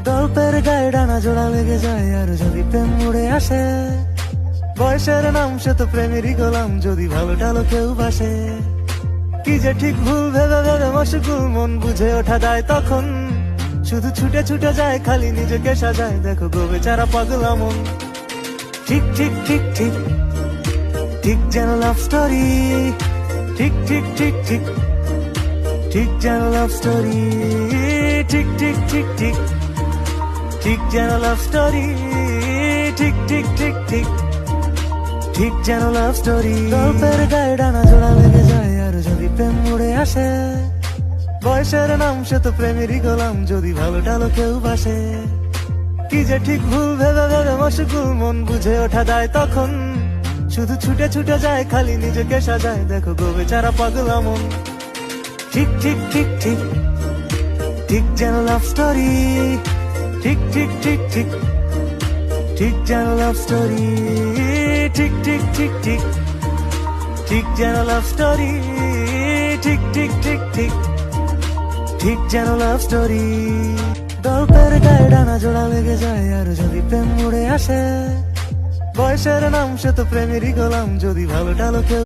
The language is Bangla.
গল্পের গায়ে ডানা জোড়া লেগে যায় আর যদি প্রেম উড়ে আসে, বয়সের নাম সে তো প্রেমেরই গোলাম যদি ভালো টালো কেউ বাসে। কি যে ঠিক ভুল ভেবে ভেবে মশগুল মন বুঝে ওঠা যায় তখন, শুধু ছুটে ছুটে যায় খালি নিজেকে সাজায়, দেখো গো বেচারা পাগলা মন। ঠিক ঠিক ঠিক ঠিক ঠিক যেন লাভ স্টোরি, ঠিক ঠিক ঠিক ঠিক ঠিক যেন লাভ স্টোরি, ঠিক ঠিক ঠিক ঠিক ঠিক যেন লাভ স্টোরি, ঠিক ঠিক ঠিক ঠিক ঠিক যেন লাভ স্টোরি। গল্পের গায়ে ডানা জোড়া লেগে যায় আর যদি প্রেম উড়ে আসে, বয়সের নাম সে তো প্রেমেরই গোলাম যদি ভালো টালো কেউ বাসে। কি যে ঠিক ভুল ভেবে ভেবে মশগুল মন বুঝে ওঠা যায় তখন, শুধু ছুটে ছুটে যায় খালি নিজেকে সাজায়, দেখো গো বেচারা পাগলা মন। ঠিক ঠিক ঠিক ঠিক ঠিক যেন লাভ স্টোরি, ঠিক ঠিক ঠিক ঠিক ঠিক যেন লাভ স্টোরি, ঠিক ঠিক ঠিক ঠিক ঠিক যেন লাভ স্টোরি, ঠিক ঠিক ঠিক ঠিক ঠিক যেন লাভ স্টোরি। গল্পের গায়ে ডানা জোড়া লেগে যায় আর যদি প্রেম উড়ে আসে, বয়সের নাম সে তো প্রেমেরই গোলাম যদি ভালো টালো কেউ